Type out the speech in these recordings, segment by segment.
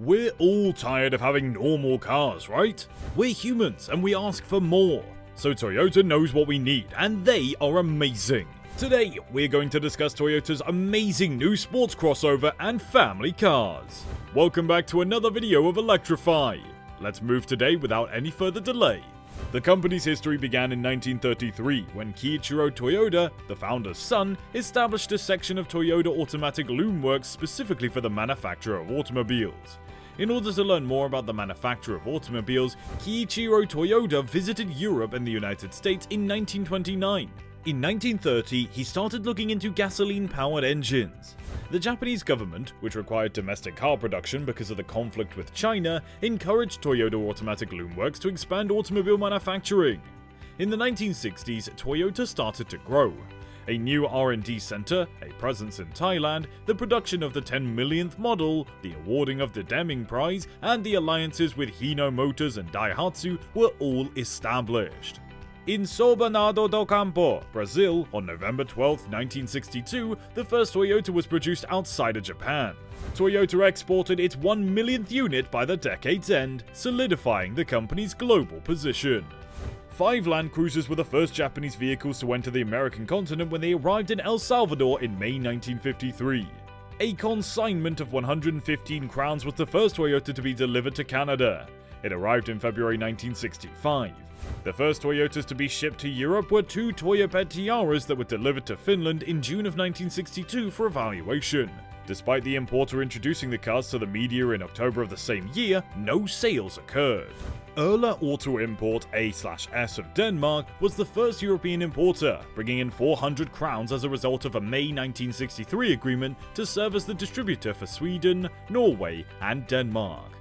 We're all tired of having normal cars, right? We're humans and we ask for more. So Toyota knows what we need, and they are amazing. Today, we're going to discuss Toyota's amazing new sports crossover and family cars. Welcome back to another video of Electrify. Let's move today without any further delay. The company's history began in 1933 when Kiichiro Toyoda, the founder's son, established a section of Toyota Automatic Loom Works specifically for the manufacture of automobiles. In order to learn more about the manufacture of automobiles, Kiichiro Toyoda visited Europe and the United States in 1929. In 1930, he started looking into gasoline-powered engines. The Japanese government, which required domestic car production because of the conflict with China, encouraged Toyota Automatic Loom Works to expand automobile manufacturing. In the 1960s, Toyota started to grow. A new R&D center, a presence in Thailand, the production of the 10 millionth model, the awarding of the Deming Prize, and the alliances with Hino Motors and Daihatsu were all established. In São Bernardo do Campo, Brazil, on November 12, 1962, the first Toyota was produced outside of Japan. Toyota exported its 1 millionth unit by the decade's end, solidifying the company's global position. 5 Land Cruisers were the first Japanese vehicles to enter the American continent when they arrived in El Salvador in May 1953. A consignment of 115 Crowns was the first Toyota to be delivered to Canada. It arrived in February 1965. The first Toyotas to be shipped to Europe were 2 Toyopet Tiaras that were delivered to Finland in June of 1962 for evaluation. Despite the importer introducing the cars to the media in October of the same year, no sales occurred. Erla Auto Import A/S of Denmark was the first European importer, bringing in 400 crowns as a result of a May 1963 agreement to serve as the distributor for Sweden, Norway, and Denmark.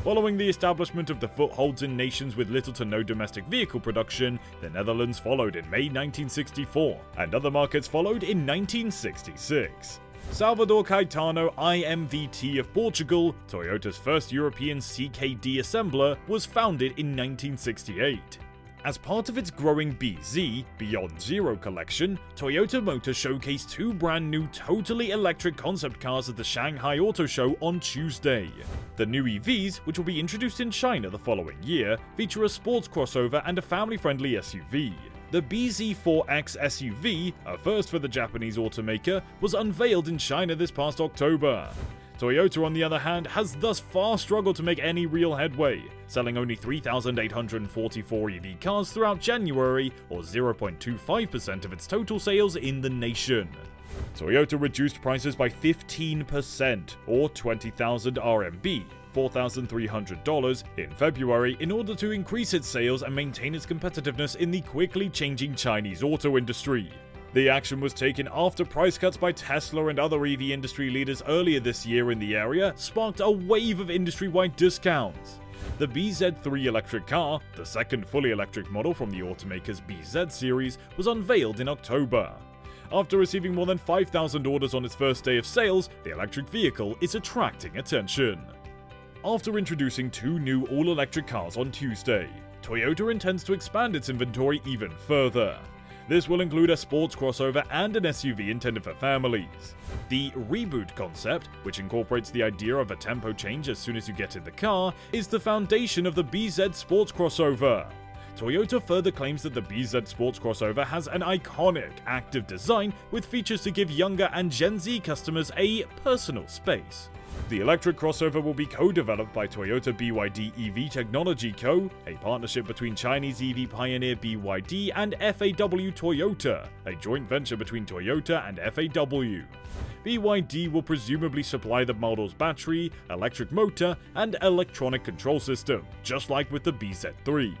Following the establishment of the footholds in nations with little to no domestic vehicle production, the Netherlands followed in May 1964, and other markets followed in 1966. Salvador Caetano IMVT of Portugal, Toyota's first European CKD assembler, was founded in 1968. As part of its growing BZ, Beyond Zero collection, Toyota Motor showcased 2 brand new totally electric concept cars at the Shanghai Auto Show on Tuesday. The new EVs, which will be introduced in China the following year, feature a sports crossover and a family-friendly SUV. The BZ4X SUV, a first for the Japanese automaker, was unveiled in China this past October. Toyota, on the other hand, has thus far struggled to make any real headway, selling only 3,844 EV cars throughout January, or 0.25% of its total sales in the nation. Toyota reduced prices by 15%, or 20,000 RMB, $4,300, in February in order to increase its sales and maintain its competitiveness in the quickly changing Chinese auto industry. The action was taken after price cuts by Tesla and other EV industry leaders earlier this year in the area sparked a wave of industry-wide discounts. The BZ3 electric car, the second fully electric model from the automaker's BZ series, was unveiled in October. After receiving more than 5,000 orders on its first day of sales, the electric vehicle is attracting attention. After introducing 2 new all-electric cars on Tuesday, Toyota intends to expand its inventory even further. This will include a sports crossover and an SUV intended for families. The Reboot concept, which incorporates the idea of a tempo change as soon as you get in the car, is the foundation of the BZ sports crossover. Toyota further claims that the BZ sports crossover has an iconic, active design with features to give younger and Gen Z customers a personal space. The electric crossover will be co-developed by Toyota BYD EV Technology Co., a partnership between Chinese EV pioneer BYD and FAW Toyota, a joint venture between Toyota and FAW. BYD will presumably supply the model's battery, electric motor, and electronic control system, just like with the BZ3.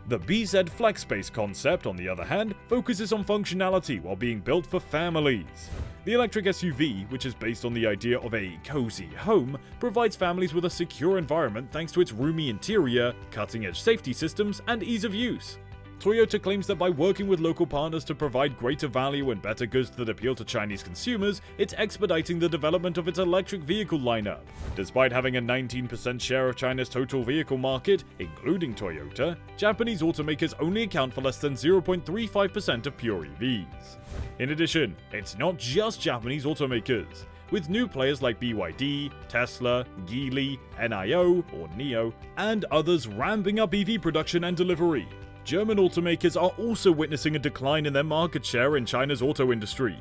The BZ FlexSpace Concept, on the other hand, focuses on functionality while being built for families. The electric SUV, which is based on the idea of a cozy home, provides families with a secure environment thanks to its roomy interior, cutting-edge safety systems, and ease of use. Toyota claims that by working with local partners to provide greater value and better goods that appeal to Chinese consumers, it's expediting the development of its electric vehicle lineup. Despite having a 19% share of China's total vehicle market, including Toyota, Japanese automakers only account for less than 0.35% of pure EVs. In addition, it's not just Japanese automakers. with new players like BYD, Tesla, Geely, NIO, and others ramping up EV production and delivery. German automakers are also witnessing a decline in their market share in China's auto industry.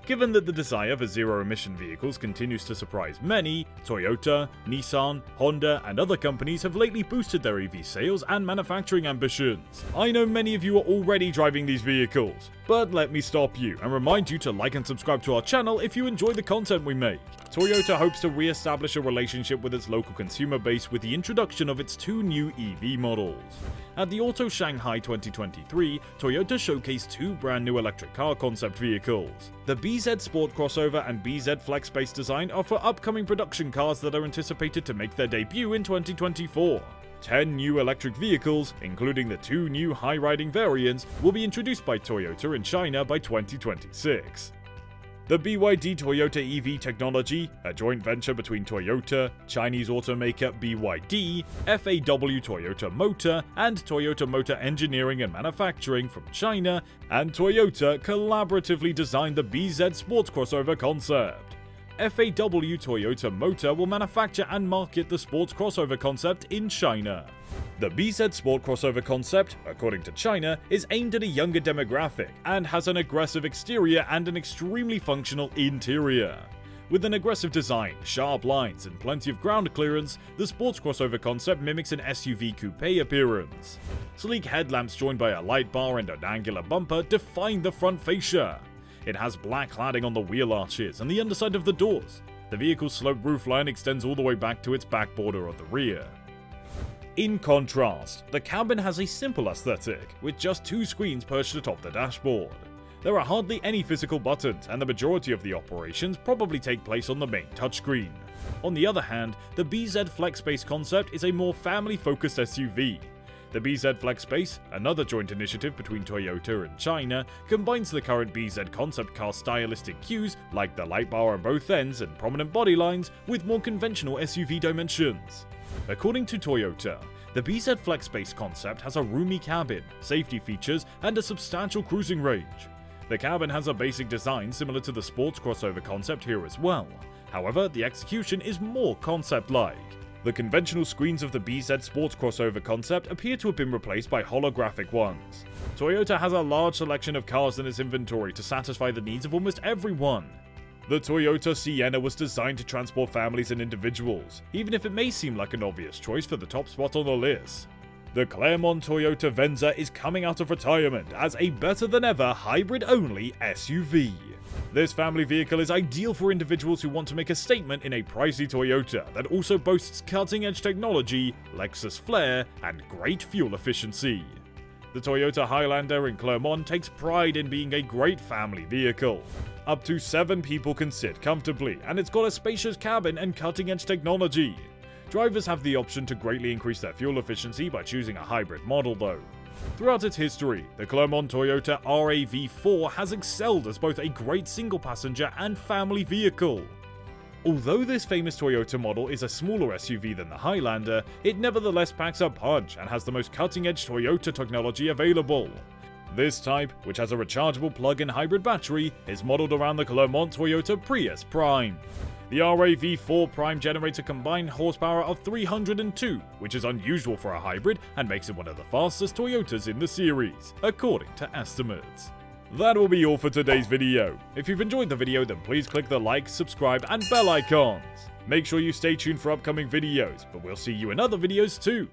Given that the desire for zero-emission vehicles continues to surprise many, Toyota, Nissan, Honda, and other companies have lately boosted their EV sales and manufacturing ambitions. I know many of you are already driving these vehicles, but let me stop you and remind you to like and subscribe to our channel if you enjoy the content we make. Toyota hopes to re-establish a relationship with its local consumer base with the introduction of its two new EV models. At the Auto Shanghai 2023, Toyota showcased two brand new electric car concept vehicles. The BZ Sport crossover and BZ FlexSpace design are for upcoming production cars that are anticipated to make their debut in 2024. 10 new electric vehicles, including the two new high-riding variants, will be introduced by Toyota in China by 2026. The BYD Toyota EV technology, a joint venture between Toyota, Chinese automaker BYD, FAW Toyota Motor, and Toyota Motor Engineering and Manufacturing from China, and Toyota collaboratively designed the BZ Sports crossover concept. FAW Toyota Motor will manufacture and market the sports crossover concept in China. The BZ Sport crossover concept, according to China, is aimed at a younger demographic and has an aggressive exterior and an extremely functional interior. With an aggressive design, sharp lines, and plenty of ground clearance, the sports crossover concept mimics an SUV coupe appearance. Sleek headlamps joined by a light bar and an angular bumper define the front fascia. It has black cladding on the wheel arches and the underside of the doors. The vehicle's sloped roofline extends all the way back to its back border of the rear. In contrast, the cabin has a simple aesthetic, with just two screens perched atop the dashboard. There are hardly any physical buttons, and the majority of the operations probably take place on the main touchscreen. On the other hand, the BZ FlexSpace Concept is a more family-focused SUV. The BZ FlexSpace, another joint initiative between Toyota and China, combines the current BZ concept car stylistic cues, like the light bar on both ends and prominent body lines, with more conventional SUV dimensions. According to Toyota, the BZ FlexSpace concept has a roomy cabin, safety features, and a substantial cruising range. The cabin has a basic design similar to the sports crossover concept here as well. However, the execution is more concept-like. The conventional screens of the BZ Sports crossover concept appear to have been replaced by holographic ones. Toyota has a large selection of cars in its inventory to satisfy the needs of almost everyone. The Toyota Sienna was designed to transport families and individuals, even if it may seem like an obvious choice for the top spot on the list. The Claremont Toyota Venza is coming out of retirement as a better-than-ever hybrid-only SUV. This family vehicle is ideal for individuals who want to make a statement in a pricey Toyota that also boasts cutting-edge technology, Lexus flair, and great fuel efficiency. The Toyota Highlander in Claremont takes pride in being a great family vehicle. Up to 7 people can sit comfortably, and it's got a spacious cabin and cutting-edge technology. Drivers have the option to greatly increase their fuel efficiency by choosing a hybrid model though. Throughout its history, the Claremont Toyota RAV4 has excelled as both a great single-passenger and family vehicle. Although this famous Toyota model is a smaller SUV than the Highlander, it nevertheless packs a punch and has the most cutting-edge Toyota technology available. This type, which has a rechargeable plug-in hybrid battery, is modeled around the Claremont Toyota Prius Prime. The RAV4 Prime generates a combined horsepower of 302, which is unusual for a hybrid and makes it one of the fastest Toyotas in the series, according to estimates. That will be all for today's video. If you've enjoyed the video, then please click the like, subscribe, and bell icons. Make sure you stay tuned for upcoming videos, but we'll see you in other videos too.